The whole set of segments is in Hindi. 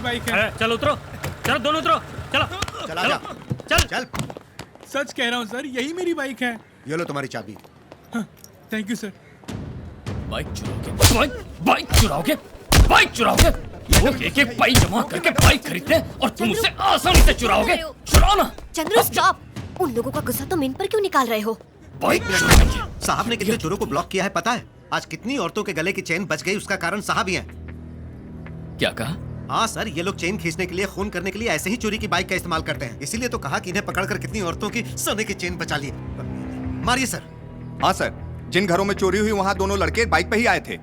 बाइक है। चलो उतरो, चलो दोनों उतरो, चलो चला जा। चल चल। सच कह रहा हूँ सर, यही मेरी बाइक है। ये लो तुम्हारी चाबी। Thank you sir. बाइक चुराओगे, बाइक चुराओगे। लोग एक एक बाइक जमा करके बाइक खरीदते हैं और तुम उसे आसानी से चुराओगे। चुराओ ना। चंद्रू स्टॉप। उन लोगों का गुस्सा तुम इन पर क्यों निकाल रहे हो? बाइक चुराएंगे। साहब ने कितने चोरों को ब्लॉक किया है पता है? आज कितनी औरतों के गले की चेन बच गई, उसका कारण साहब ही हैं। क्या कहा? हाँ सर, ये लोग चेन खींचने के लिए, खून करने के लिए ऐसे ही चोरी की बाइक का इस्तेमाल करते हैं। इसीलिए तो कहा कि इन्हें पकड़कर कितनी औरतों की सोने की चेन बचा ली। मारिए सर। हाँ सर, जिन घरों में चोरी हुई वहाँ दोनों लड़के बाइक पे ही आए थे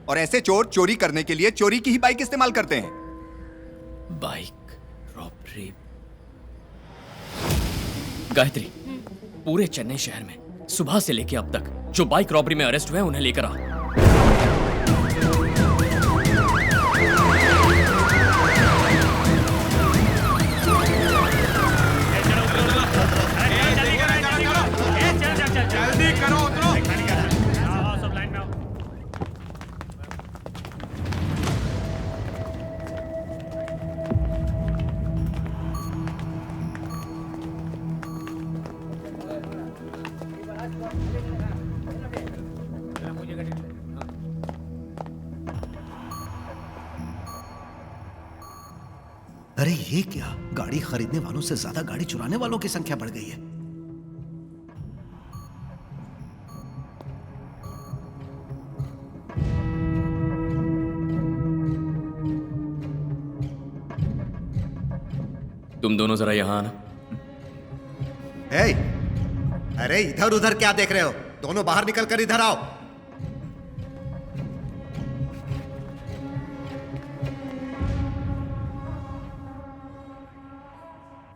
और ऐसे चोर चोरी करने के लिए चोरी की ही बाइक इस्तेमाल करते हैं। Bike robbery. गायत्री, पूरे चेन्नई शहर में सुबह से लेके अब तक जो बाइक रॉबरी में अरेस्ट हुए हैं उन्हें लेकर आ। जल्दी करो, उतरो। सब लाइन में आओ। अरे ये क्या, गाड़ी खरीदने वालों से ज्यादा गाड़ी चुराने वालों की संख्या बढ़ गई है। तुम दोनों जरा यहाँ आना। ए, अरे इधर उधर क्या देख रहे हो? दोनों बाहर निकल कर इधर आओ।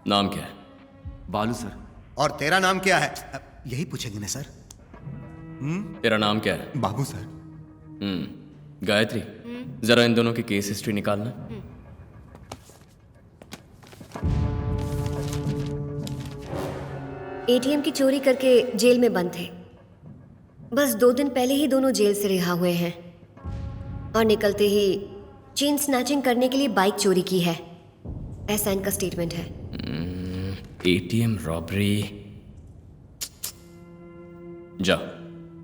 नाम क्या है? बालू सर। और तेरा नाम क्या है? यही पूछेंगे ना सर? तेरा नाम क्या है? बाबू सर। गायत्री, जरा इन दोनों की केस हिस्ट्री निकालना। एटीएम की चोरी करके जेल में बंद थे। बस 2 दिन पहले ही दोनों जेल से रिहा हुए हैं और निकलते ही चेन स्नैचिंग करने के लिए बाइक चोरी की है, ऐसा इनका स्टेटमेंट है। ATM robbery. जा।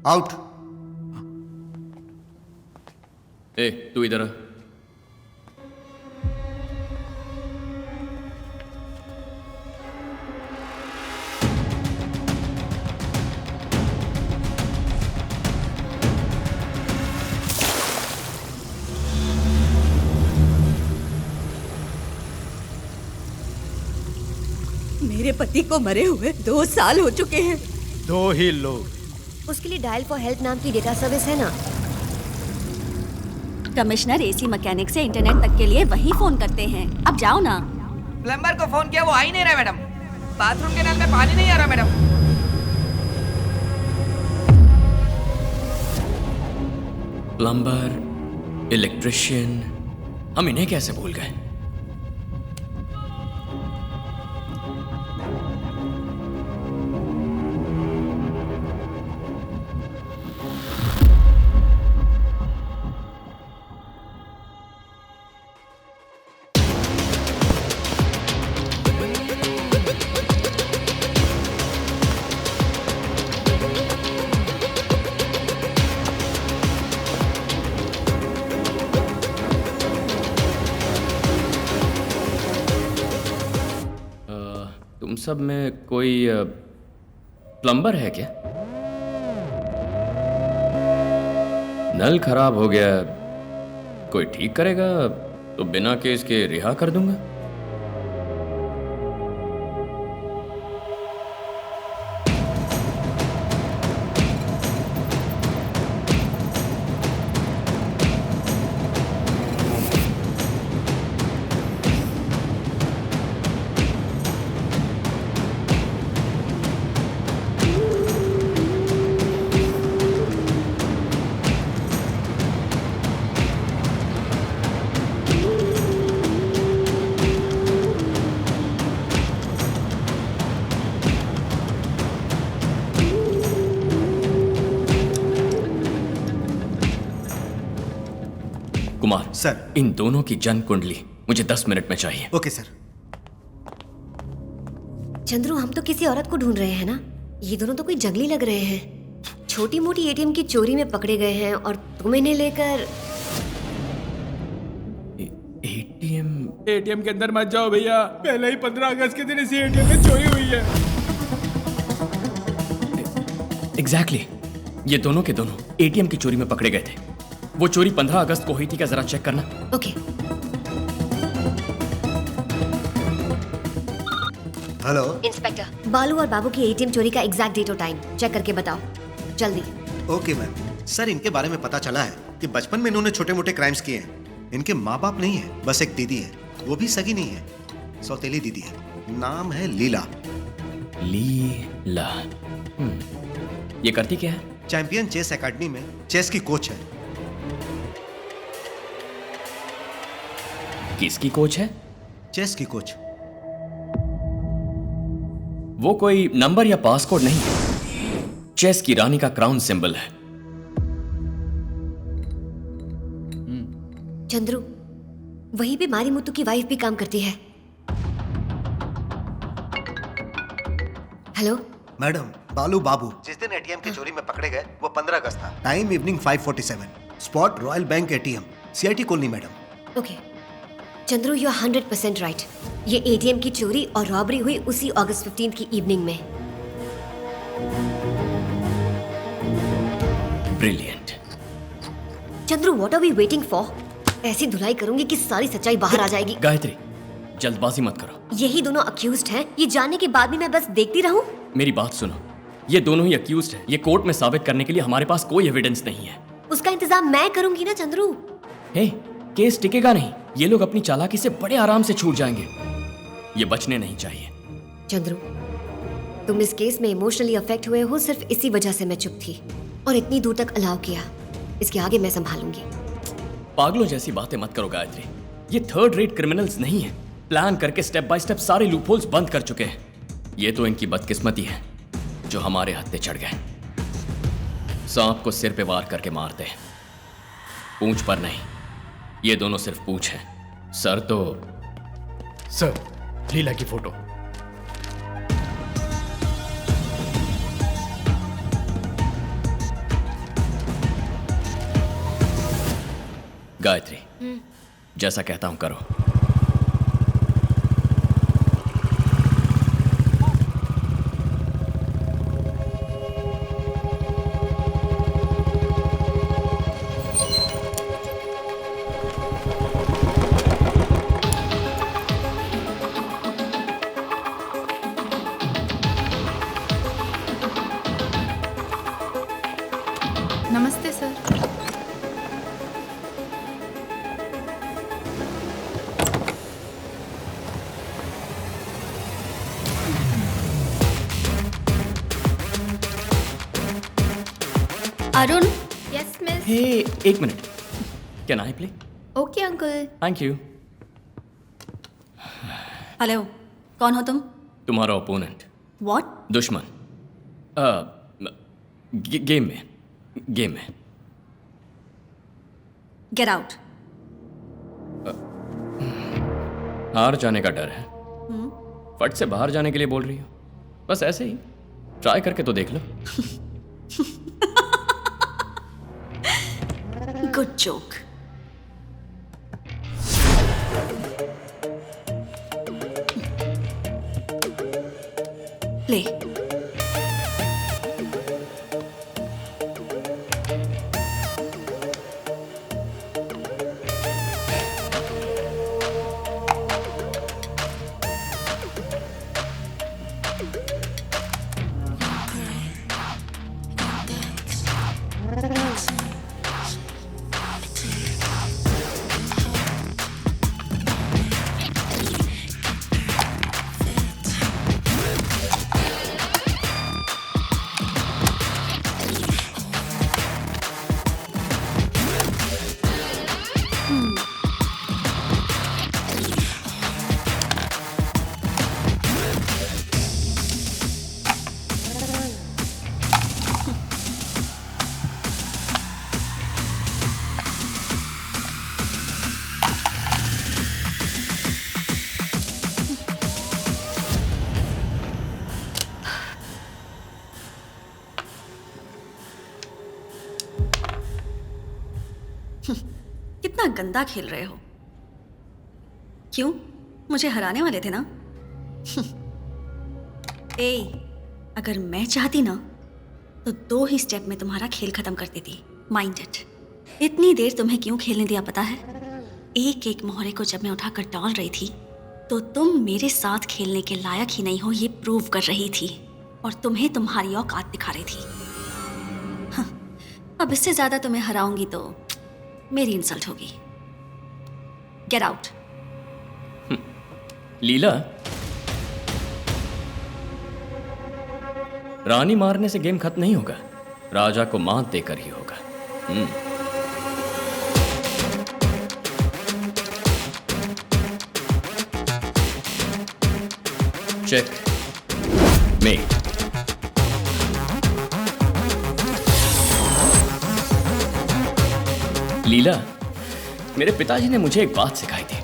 आउट। ए, तू इधर आ। मेरे पति को मरे हुए 2 साल हो चुके हैं। 2 ही लोग। उसके लिए डायल फॉर हेल्प नाम की डेटा सर्विस है ना। कमिश्नर एसी मैकेनिक से इंटरनेट तक के लिए वही फोन करते हैं। अब जाओ ना। प्लम्बर को फोन किया, वो आ ही नहीं रहा मैडम। बाथरूम के नल में पानी नहीं आ रहा मैडम। प्लम्बर, इलेक्ट्रिशियन, हम इन्हें कैसे भूल गए? तुम सब में कोई प्लम्बर है क्या? नल खराब हो गया, कोई ठीक करेगा तो बिना केस के रिहा कर दूंगा। कुमार सर, इन दोनों की जन्म कुंडली मुझे 10 मिनट में चाहिए। Okay sir. चंद्रू, हम तो किसी औरत को ढूंढ रहे हैं ना। ये दोनों तो कोई जंगली लग रहे हैं। छोटी मोटी एटीएम की चोरी में पकड़े गए हैं और तुम इन्हें लेकर। एटीएम के अंदर मत जाओ भैया, पहले ही 15 अगस्त के दिन इसी एटीएम में चोरी हुई है। एग्जैक्टली ये दोनों के दोनों एटीएम की चोरी में पकड़े गए थे। वो चोरी 15 अगस्त को हुई थी क्या, जरा चेक करना। ओके। हेलो इंस्पेक्टर, बालू और बाबू की एटीएम चोरी का एग्जैक्ट डेट और टाइम चेक करके बताओ जल्दी। Okay ma'am. सर, इनके बारे में पता चला है कि बचपन में इन्होंने छोटे मोटे क्राइम्स किए हैं। इनके माँ बाप नहीं है, बस एक दीदी है, वो भी सगी नहीं है, सौतेली दीदी है। नाम है लीला। लीला। ये करती क्या है? चैंपियन चेस एकेडमी में चेस की कोच है। किसकी कोच है? चेस की कोच। वो कोई नंबर या पासकोड नहीं है, चेस की रानी का क्राउन सिंबल है। चंद्रू, वहीं पे मारी मुत्तू की वाइफ भी काम करती है। हेलो मैडम, बालू बाबू जिस दिन एटीएम की चोरी में पकड़े गए वो 15 अगस्त था। Time evening 5:47। Spot royal bank ATM, CIT colony madam. Okay Chandru, you are 100% right. ये एटीएम की चोरी और रॉबरी हुई उसी अगस्त 15 की इवनिंग में। Brilliant. Chandru, what are we waiting for? ऐसी धुलाई करूंगी कि सारी सच्चाई बाहर आ जाएगी। गायत्री, जल्दबाजी मत करो। यही दोनों अक्यूज्ड हैं। ये जानने के बाद भी मैं बस देखती रहूं? मेरी बात सुनो, ये दोनों ही अक्यूज्ड हैं। ये कोर्ट में साबित करने के लिए हमारे पास कोई एविडेंस नहीं है। उसका इंतजाम मैं करूंगी ना चंद्रू। हे, केस टिकेगा नहीं। ये लोग अपनी चालाकी से बड़े आराम से छूट जाएंगे। ये बचने नहीं चाहिए। चंद्रू, तुम इस केस में इमोशनली अफेक्ट हुए हो, सिर्फ इसी वजह से मैं चुप थी और इतनी दूर तक अलाउ किया। इसके आगे मैं संभालूंगी। पागलों जैसी बातें मत करो गायत्री। ये थर्ड रेट क्रिमिनल्स नहीं है। प्लान करके स्टेप बाय स्टेप सारे लूपहोल्स बंद कर चुके हैं। ये तो इनकी बदकिस्मती है जो हमारे हत्थे चढ़ गए। सांप को सिर पे वार करके मारते हैं, पूंछ पर नहीं। ये दोनों सिर्फ पूंछ हैं, सर तो। सर, लीला की फोटो। गायत्री, जैसा कहता हूं करो। नमस्ते sir. Arun, yes miss. Hey, एक minute. Can I play? Okay uncle. Thank you. Hello, कौन हो तुम? तुम्हारा ओपोनेंट। व्हाट? दुश्मन। गेम में। Get out. हार जाने का डर है। फट से बाहर जाने के लिए बोल रही हो? बस ऐसे ही ट्राई करके तो देख लो। Good joke. प्ले। कितना गंदा खेल रहे हो। क्यों, मुझे हराने वाले थे ना? ए, अगर मैं चाहती ना तो 2 ही स्टेप में तुम्हारा खेल खत्म कर देती। Mind it. इतनी देर तुम्हें क्यों खेलने दिया पता है? एक एक मोहरे को जब मैं उठाकर डाल रही थी तो तुम मेरे साथ खेलने के लायक ही नहीं हो, ये प्रूव कर रही थी और तुम्हें तुम्हारी औकात दिखा रही थी। हाँ, अब इससे ज्यादा तुम्हें हराऊंगी तो मेरी इंसल्ट होगी। Get out. लीला, रानी मारने से गेम खत्म नहीं होगा, राजा को मात देकर ही होगा। Check met. लीला, मेरे पिताजी ने मुझे एक बात सिखाई थी।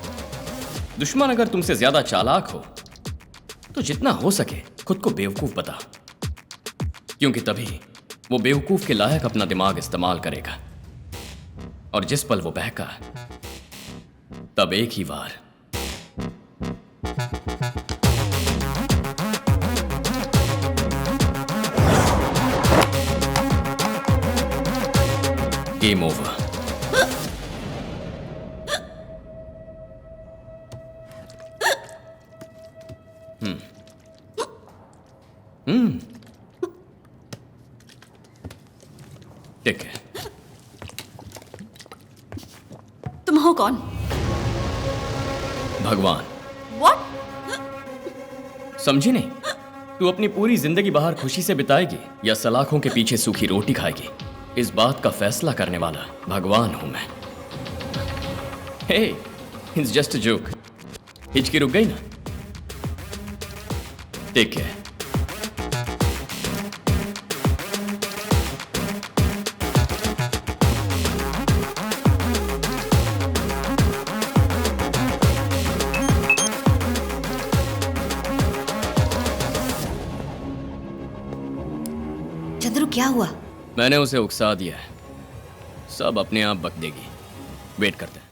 दुश्मन अगर तुमसे ज्यादा चालाक हो तो जितना हो सके खुद को बेवकूफ बता, क्योंकि तभी वो बेवकूफ के लायक अपना दिमाग इस्तेमाल करेगा और जिस पल वो बहका तब एक ही वार। Game over. ठीक है। तुम हो कौन? भगवान। What? समझी नहीं? तू अपनी पूरी जिंदगी बाहर खुशी से बिताएगी या सलाखों के पीछे सूखी रोटी खाएगी, इस बात का फैसला करने वाला भगवान हूं मैं। हे, इट्स जस्ट अ जोक। हिचकी रुक गई ना? Take care. चंद्रू, क्या हुआ? मैंने उसे उकसा दिया है, सब अपने आप बक देगी। वेट करते हैं।